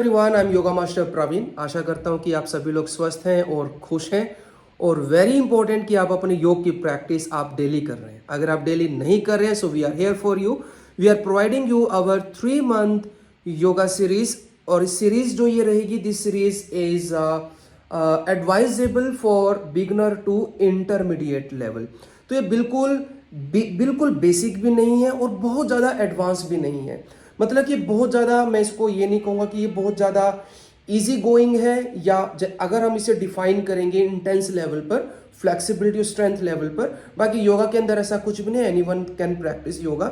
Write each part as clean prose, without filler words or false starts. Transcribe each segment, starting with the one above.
Everyone, I am yoga master Praveen. आशा करता हूँ कि आप सभी लोग स्वस्थ हैं और खुश हैं। और वेरी इंपॉर्टेंट कि आप अपने योग की प्रैक्टिस आप डेली कर रहे हैं। अगर आप डेली नहीं कर रहे हैं, so we are here for you. We are providing you our 3 month yoga series. और इस सीरीज जो ये रहेगी, this series is advisable for beginner to intermediate level. तो ये बिल्कुल बेसिक भी नहीं है और बहुत ज़्यादा एडवांस भी नहीं है। मतलब कि बहुत ज़्यादा, मैं इसको ये नहीं कहूँगा कि ये बहुत ज़्यादा इजी गोइंग है, या अगर हम इसे डिफाइन करेंगे इंटेंस लेवल पर, फ्लेक्सिबिलिटी और स्ट्रेंथ लेवल पर। बाकी योगा के अंदर ऐसा कुछ भी नहीं, एनीवन कैन प्रैक्टिस योगा।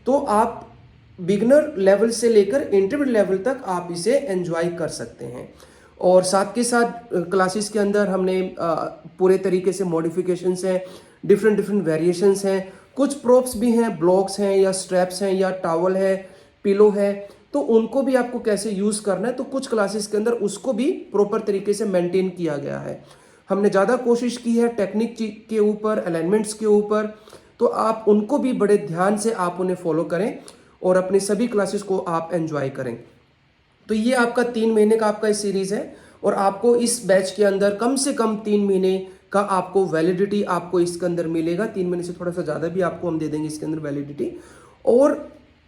तो आप बिगनर लेवल से लेकर इंटरमीडिएट लेवल तक आप इसे एंजॉय कर सकते हैं। और साथ के साथ क्लासेस के अंदर हमने पूरे तरीके से मॉडिफिकेशंस हैं, डिफरेंट वेरिएशंस हैं, कुछ प्रोप्स भी हैं, ब्लॉक्स हैं या स्ट्रैप्स हैं या टॉवल है, पिलो है, तो उनको भी आपको कैसे यूज करना है, तो कुछ क्लासेस के अंदर उसको भी प्रॉपर तरीके से मेंटेन किया गया है। हमने ज़्यादा कोशिश की है टेक्निक के ऊपर, अलाइनमेंट्स के ऊपर, तो आप उनको भी बड़े ध्यान से आप उन्हें फॉलो करें और अपने सभी क्लासेस को आप एंजॉय करें। तो ये आपका 3 महीने का आपका सीरीज है और आपको इस बैच के अंदर कम से कम 3 महीने का आपको वैलिडिटी आपको इसके अंदर मिलेगा। 3 महीने से थोड़ा सा ज़्यादा भी आपको हम दे देंगे इसके अंदर वैलिडिटी। और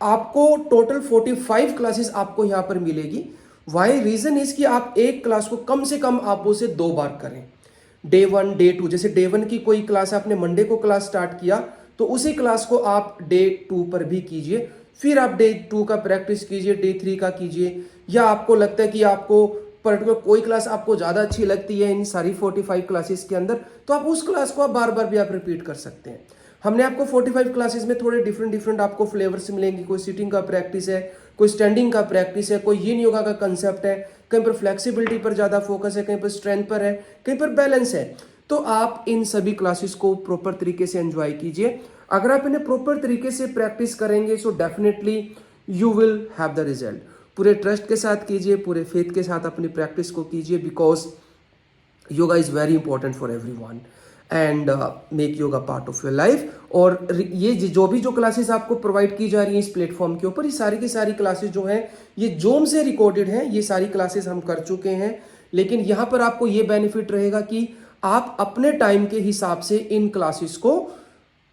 आपको टोटल 45 क्लासेस आपको यहाँ पर मिलेगी। वाई रीजन इज कि आप एक क्लास को कम से कम आप उसे 2 बार करें, डे 1 डे 2। जैसे डे 1 की कोई क्लास आपने मंडे को क्लास स्टार्ट किया, तो उसी क्लास को आप डे 2 पर भी कीजिए, फिर आप डे 2 का प्रैक्टिस कीजिए, डे 3 का कीजिए। या आपको लगता है कि आपको पर्टिकुलर कोई क्लास आपको ज़्यादा अच्छी लगती है इन सारी 45 क्लासेस के अंदर, तो आप उस क्लास को आप बार बार भी आप रिपीट कर सकते हैं। हमने आपको 45 क्लासेस में थोड़े डिफरेंट आपको फ्लेवर्स मिलेंगे। कोई सिटिंग का प्रैक्टिस है, कोई स्टैंडिंग का प्रैक्टिस है, कोई यिन योगा का कंसेप्ट है, कहीं पर फ्लेक्सिबिलिटी पर ज़्यादा फोकस है, कहीं पर स्ट्रेंथ पर है, कहीं पर बैलेंस है। तो आप इन सभी क्लासेस को प्रॉपर तरीके से एंजॉय कीजिए। अगर आप इन्हें प्रॉपर तरीके से प्रैक्टिस करेंगे, so definitely you will have the result. पूरे ट्रस्ट के साथ कीजिए, पूरे फेथ के साथ अपनी प्रैक्टिस को कीजिए, because yoga is very important for everyone and make yoga part of your life. और ये जो क्लासेस आपको प्रोवाइड की जा रही है इस प्लेटफॉर्म के ऊपर, ये सारी की सारी क्लासेस जो हैं ये जूम से रिकॉर्डेड हैं। ये सारी क्लासेस हम कर चुके हैं, लेकिन यहाँ पर आपको ये बेनिफिट रहेगा कि आप अपने टाइम के हिसाब से इन क्लासेस को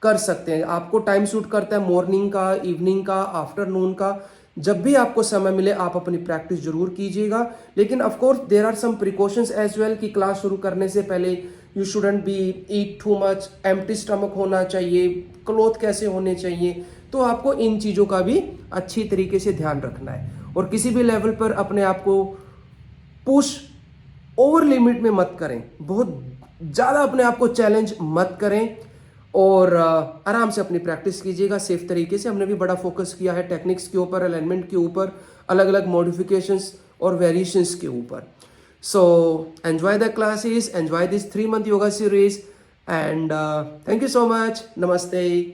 कर सकते हैं। आपको टाइम सूट करता है मॉर्निंग का, इवनिंग का, आफ्टरनून का, जब भी आपको समय मिले आप अपनी प्रैक्टिस जरूर कीजिएगा। लेकिन of course there are some precautions as well कि क्लास शुरू करने से पहले you shouldn't be eat too much, empty stomach होना चाहिए, क्लोथ कैसे होने चाहिए। तो आपको इन चीज़ों का भी अच्छी तरीके से ध्यान रखना है और किसी भी लेवल पर अपने आप को पुश ओवर लिमिट में मत करें, बहुत ज़्यादा अपने आप को चैलेंज मत करें और आराम से अपनी प्रैक्टिस कीजिएगा सेफ तरीके से। हमने भी बड़ा फोकस किया है टेक्निक्स के ऊपर, अलाइनमेंट के ऊपर, अलग अलग मॉडिफिकेशंस और वेरिएशंस के ऊपर। So enjoy the classes, enjoy this 3 month yoga series and thank you so much. नमस्ते।